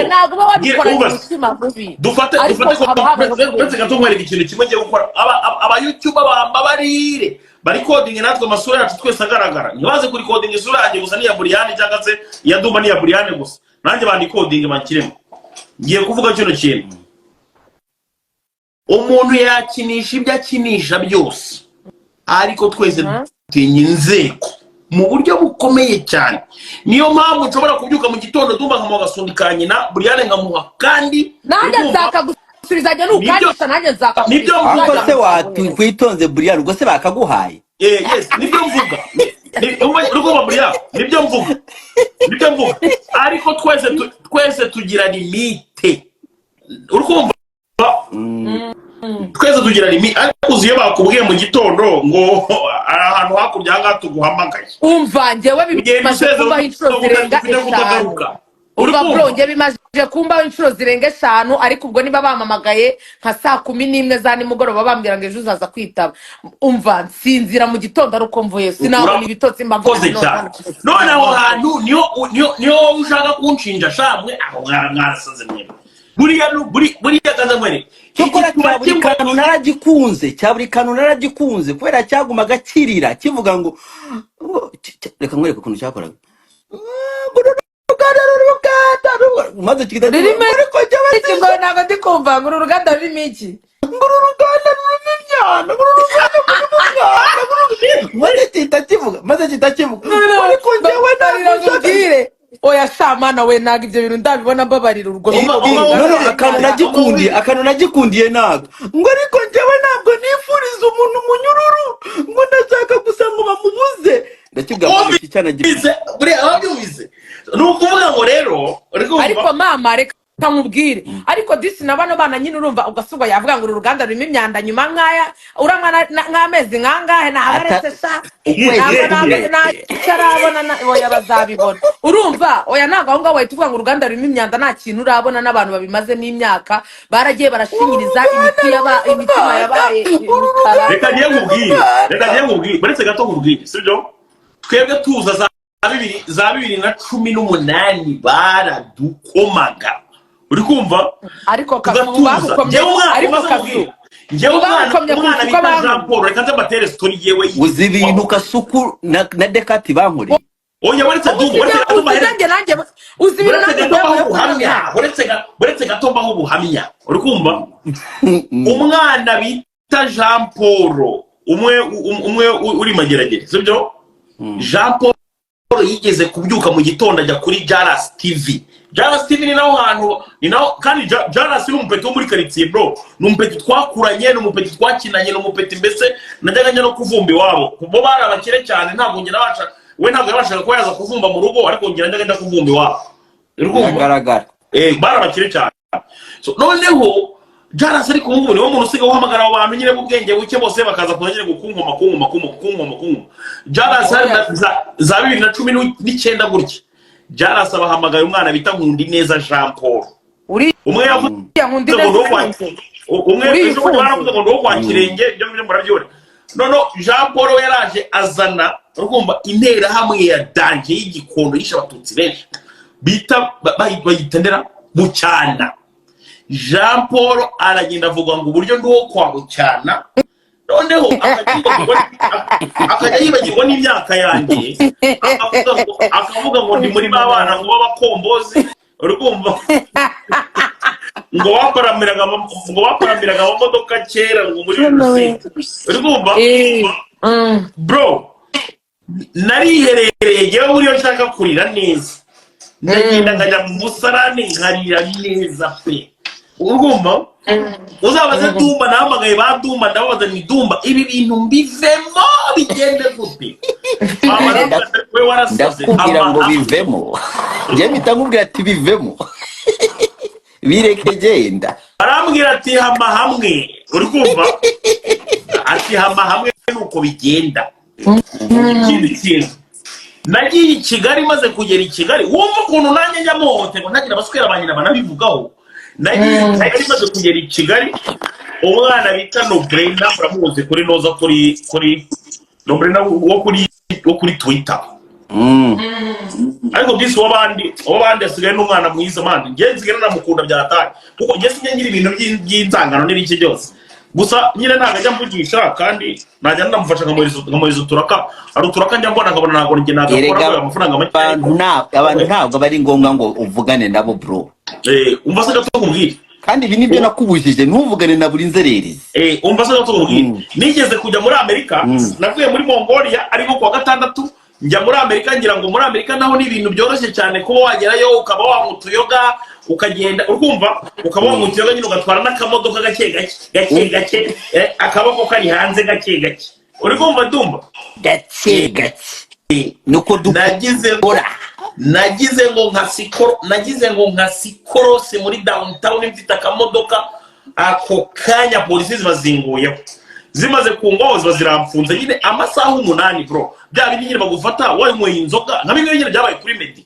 ntabwo wabikora umutima mubi dufate uretse gato nkwereka ikintu kimwe ngiye gukora aba YouTube bambabarire bari coding natwe amasura yacu twese agaragara ntibaze kuri coding isura yanjye gusa niya Brian cyangwa se ya Dumba niya Brian gusa nanjye bandi coding bankiremo ngiye kuvuga cyo kintu umuntu yakinisha ibyo akinisha byose ariko twese tinye inzego mu buryo bukomeye cyane niyo mpamvu nshobora kubyuka mu gitondo Dumba nkamuha gasundikanye na Brian nkamuha kandi nanjye nzaka gusubiza n'ukandisha nanjye nzaka nibyo mvuga se wakwitonze Brian ubwo se bakaguhaye yes nibyo mvuga urumva Brian nibyo mvuga ariko twese tugira limite urumva twese tugira limite ariko uziye bakubwiye mu gitondo ngo ahantu hakurya hanga tuguhamagaye umva njyewe bimaze kuba inshuro zirenga 5 urumva bro njye bimaze kumba inshuro zirenga 5 ariko ubwo niba bamamagaye nka saa 11 za nimugoroba bambwira ngo ejo uzaza kwitaba umva nsinzira mu gitondo aruko mvuye sinabona ibitotsi mbamvuze none aho hantu niyo ushaka kunshinja shamwe aho mwarasaze mwene buriya kazamwere cyokora cyaburi kantu naragikunze kubera cyagumaga kirira kivuga ngo reka nkwereke ukuntu cyakoraga maze kigenda ariko cyabaye ngo ntabwo ndikumva ngo uruganda rurimo iki uruganda rurimo imyana maze kitakivuga ariko njyewe ntabwo oya shamana we ntago ibyo bintu ndabibona mbabarira urwo akantu nagikundiye naga ngo ariko njyewe ntabwo nifuriza umuntu umunyururu ngo ndashaka gusa ngo bamubuze ndakigabanya iki cyana gibize buriya ababyubize nukuvuga ngo rero ariko mama reka tamubwire ariko disi nabano bana nyine urumva ugasubwa yavuga ngo uruganda rurimo imyanda nyuma nkaya uramwana nk'amezi nkangahe nahagaretse sa cyarabona oya bazabibona urumva oya ntago aho ngaho wahita uvuga ngo uruganda rurimo imyanda nta kintu urabona n'abantu babimaze n'imyaka baragiye barashinyiriza imitima yabaye reka ngiye nkubwire baretse gato nkubwire sibyo twebwe tuza za 2018 baradukomaga uri kumva ariko kazubakomye ariko kazuba umwana bita Jean Paul reka nzabatere story yewe uzi ibintu Kasuku na Dekati bankuriye oya baretse uzi baretse gatomba nk'ubuhamya uri kumva umwana bita Jean Paul umwe uri mageragere sibyo Jean Paul yigeze kubyuka mu gitondo ajya kuri Jaras TV ni naho hantu ni naho kandi Jaras ni umupeti wo muri quartier bro ni umupeti twakuranye ni umupeti twakinanye ni umupeti mbese najyaga no kuvumba iwabo bo barabakire cyane ntabwo ngira baca we ntabwo yabashaga ko yaza kuvumba mu rugo ariko ngira njyaga kuvumba iwabo iragaragara barabakire cyane so noneho Jaras ari kumubona wo muntu usigaho uhamagara abantu nyine b'ubwenge buke bose bakaza kuzanye gukunkoma Jaras za 2019 gutya Jaras abahamagaye umwana bita Nkundi neza Jean Paul umwe yavuze Nkundi neza umwe baravuze ngo ndo kwa Kirenge byo murabyore none Jean Paul yaraje azana urumva intera hamwe ya danje y'igikondo yisha abatutsi benshi bita bayitendera bucyana Jean Paul aragenda avuga ngo uburyo ndi wo kwa bucyana noneho akajya yibagirwa n'imyaka yanjye akavuga ngo ndi muri babana ngo babakombozi urumva ngo waparamiraga amamodoka kera ngo muri urumva bro nariherereye yewe uriyo nshaka kurira neza ndagenda nkajya mu musarane nkarira neza pe urumva uzabaze Dumba nahamagaye ba Dumba ndababaza ni Dumba ibi bintu mbivemo bigende gute we warasaze ndakubwira ngo bivemo njye bitangubwira ati bivemo bireke genda arambwira ati hama hamwe uri kumva ati hama hamwe nuko bigenda ikindi kintu nagiye i Kigali maze kugera i Kigali wumva ukuntu nanjye njya mohote ngo ntagira abaswera banyina banabivugaho nagiye maze kugera i Kigali umwana bita Nobrena uramuzi kuri noza kuri Nobrena wo kuri Twitter ariko disi wabandi asigaye n'umwana mwiza mandi ngiye nsigaye namukunda byataye kuko ngiye sinye ngira ibintu by'inzangano n'ibiki byose gusa nyine ntago ajya mvugisha kandi najya ndamufasha nkamuheza uturaka ari uturaka njya mbona nkabona ntabwo njye nagakora amafaranga make abantu ntabwo bari ngombwa ngo uvugane nabo bro umva se gato kubwira kandi ibi nibyo nakubujije ntuvugane na buri nzererezi umva se gato kubwira nigeze kujya muri Amerika navuye muri Mongolia ariko kuwa gatandatu njya muri Amerika ngira ngo muri Amerika naho ni ibintu byoroshye cyane kuba wagerayo ukaba wamutuyoga ukagenda urumva ukaba wamutuyoga nyine ugatwara n'akamodoka gake gake akaboko kari hanze gake uri kumva ndumva gake nuko nagize ngo nka sikoro se muri downtown mfite akamodoka ako kanya polisi zibazinguyeho zimaze kungoza ziramfunze nyine amasaha 8 bro bya bindi nyine bagufata wanyweye inzoga nka bimwe nyine byabaye kuri Medi